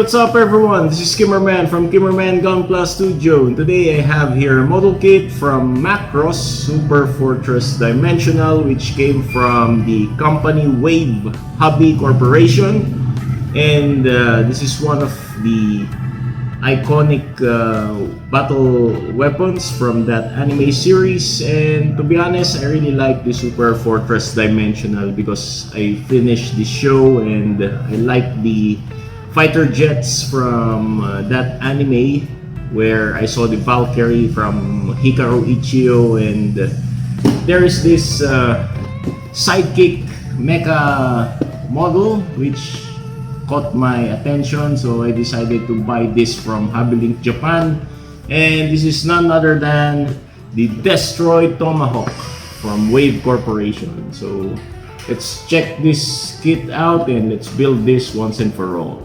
what's up everyone? This is Kimmerman from Kimmerman Gunpla Studio, and today I have here a model kit from Macross Super Fortress Dimensional, which came from the company Wave Hobby Corporation, and this is one of the iconic battle weapons from that anime series. And to be honest, I really like the Super Fortress Dimensional because I finished the show and I like the fighter jets from that anime where I saw the Valkyrie from Hikaru Ichio, and there is this sidekick mecha model which caught my attention, so I decided to buy this from HobbyLink Japan, and this is none other than the DESTROID Tomahawk from Wave Corporation. So let's check this kit out and let's build this once and for all.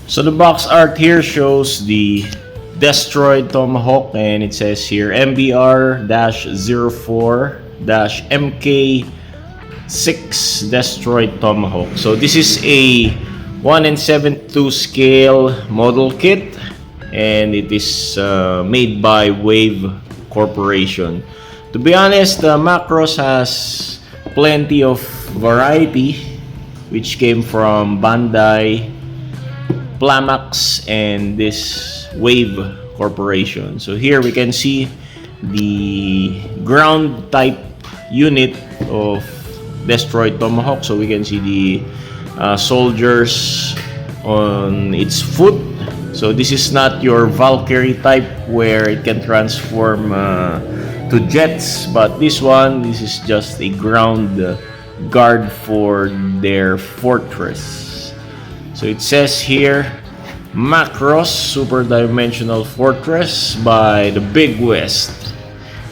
So the box art here shows the DESTROID Tomahawk, and it says here MBR-04-MK6 DESTROID Tomahawk. So this is a 1/72 scale model kit, and it is made by Wave Corporation. To be honest, Macross has plenty of variety which came from Bandai, Plamax, and this Wave Corporation. So here we can see the ground type unit of DESTROID Tomahawk. So we can see the soldiers on its foot. So this is not your Valkyrie type where it can transform to jets, but this is just a ground guard for their fortress. So it says here Macross Super Dimensional Fortress by the Big West,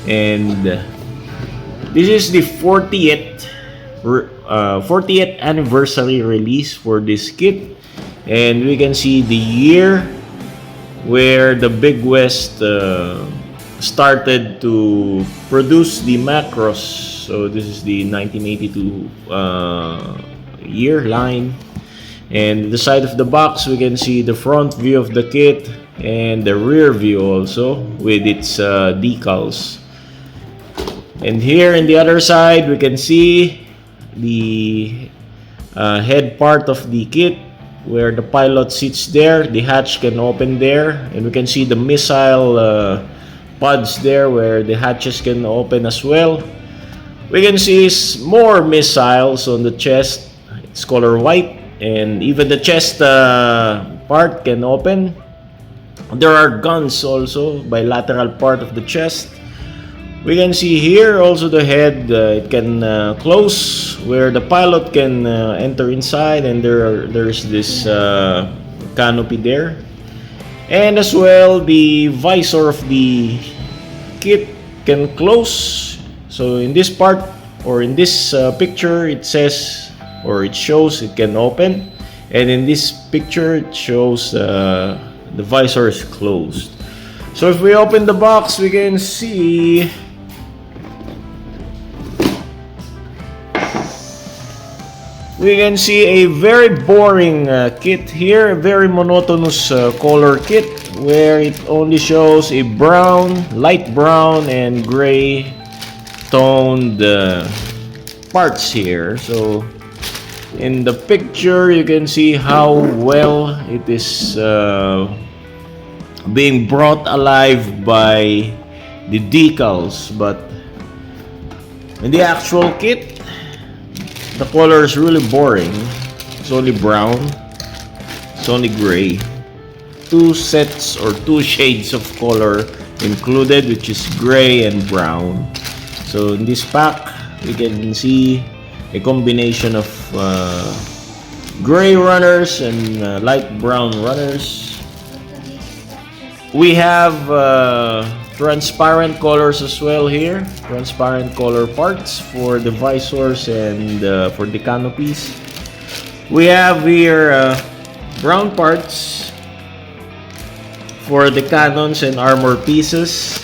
and this is the 40th anniversary release for this kit, and we can see the year where the Big West started to produce the Macross. So this is the 1982 year line. And the side of the box, we can see the front view of the kit and the rear view also with its decals. And here in the other side, we can see the head part of the kit where the pilot sits there. The hatch can open there, and we can see the missile pods there where the hatches can open as well. We can see more missiles on the chest. It's color white, and even the chest part can open. There are guns also bilateral part of the chest. We can see here also the head, it can close where the pilot can enter inside, and there's this canopy there. And as well, the visor of the kit can close. So in this part, or in this picture, it says, or it shows it can open, and in this picture it shows the visor is closed. So if we open the box, we can see a very boring kit here, a very monotonous color kit where it only shows a brown, light brown, and gray toned parts here. So in the picture, you can see how well it is being brought alive by the decals, but in the actual kit, the color is really boring. It's only brown, it's only gray. Two sets or two shades of color included, which is gray and brown. So in this pack, we can see a combination of gray runners and light brown runners. We have transparent colors as well here, transparent color parts for the visors and for the canopies. We have here brown parts for the cannons and armor pieces.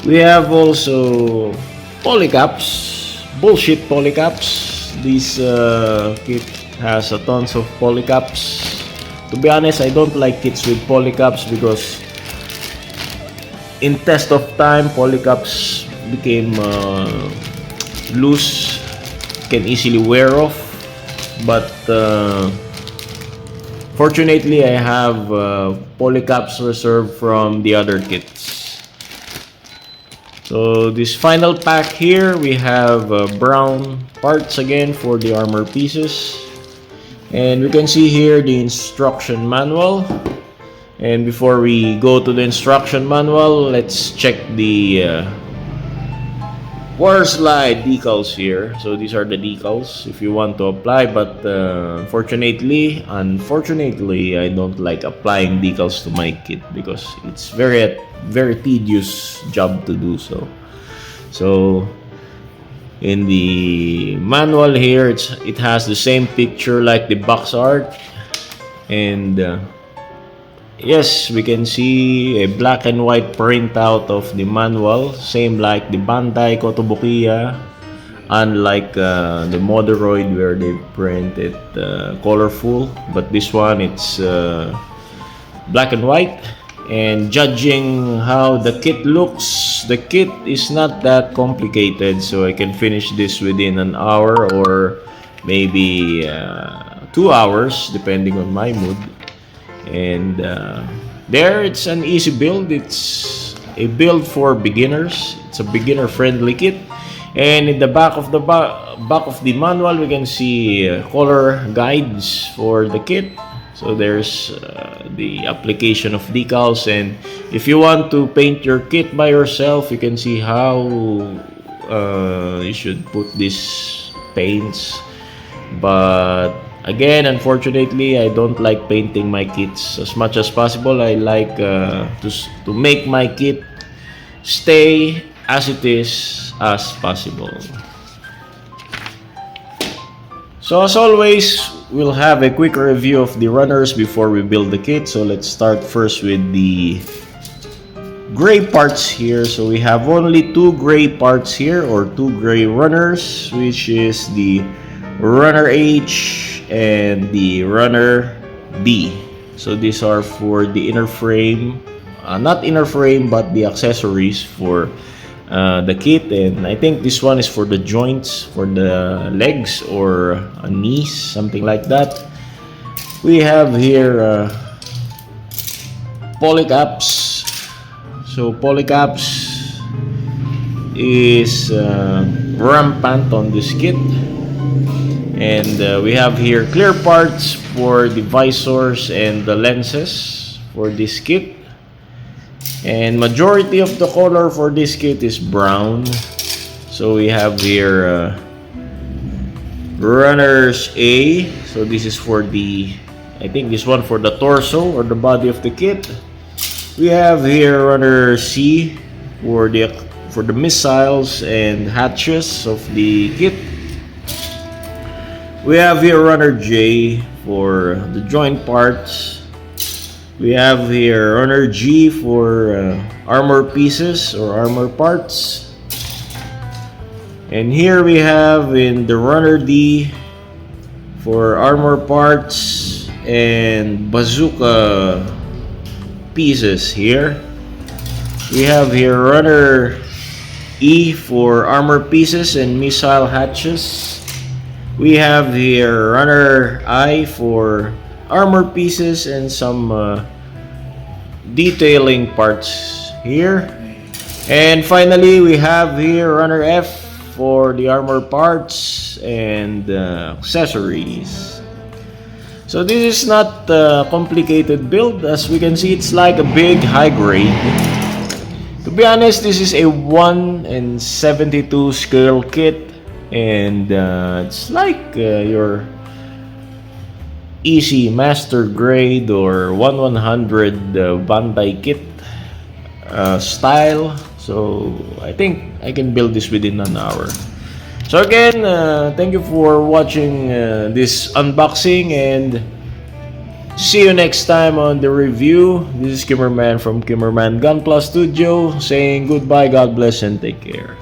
We have also polycaps, bullshit polycaps This kit has a tons of polycaps. To be honest, I don't like kits with polycaps because in test of time, polycaps became loose, can easily wear off. But fortunately, I have polycaps reserved from the other kits. So this final pack here, we have brown parts again for the armor pieces. And we can see here the instruction manual. And before we go to the instruction manual, let's check the water slide decals here. So these are the decals if you want to apply, but unfortunately, I don't like applying decals to my kit because it's very tedious job to do so. So in the manual here, it has the same picture like the box art, and yes, we can see a black and white printout of the manual, same like the Bandai Kotobukiya, unlike the Modoroid where they print it colorful, but this one it's black and white. And judging how the kit looks, the kit is not that complicated, so I can finish this within an hour or maybe 2 hours depending on my mood. And there, it's an easy build. It's a build for beginners. It's a beginner friendly kit. And in the back of the manual, we can see color guides for the kit. So there's the application of decals, and if you want to paint your kit by yourself, you can see how you should put these paints. But again, unfortunately, I don't like painting my kits as much as possible. I like to make my kit stay as it is as possible. So as always, we'll have a quick review of the runners before we build the kit. So let's start first with the gray parts here. So we have only 2 gray parts here, or 2 gray runners, which is the runner H and the runner B. So these are for the inner frame, not inner frame, but the accessories for the kit. And I think this one is for the joints, for the legs or knees, something like that. We have here polycaps. So polycaps is rampant on this kit. And we have here clear parts for the visors and the lenses for this kit. And majority of the color for this kit is brown. So we have here runners A. So this is for the, I think this one for the torso or the body of the kit. We have here runner C for the missiles and hatches of the kit. We have here runner J for the joint parts. We have here runner G for armor pieces or armor parts. And here we have in the runner D for armor parts and bazooka pieces here. We have here runner E for armor pieces and missile hatches. We have here runner I for armor pieces and some detailing parts here. And finally, we have here runner F for the armor parts and accessories. So this is not a complicated build. As we can see, it's like a big high grade. To be honest, this is a 1/72 scale kit, and it's like your easy master grade or 1/100 Bandai kit style. So I think I can build this within an hour. So again, thank you for watching this unboxing, and see you next time on the review. This is Kimmerman from Kimmerman Gunpla Studio saying goodbye, God bless, and take care.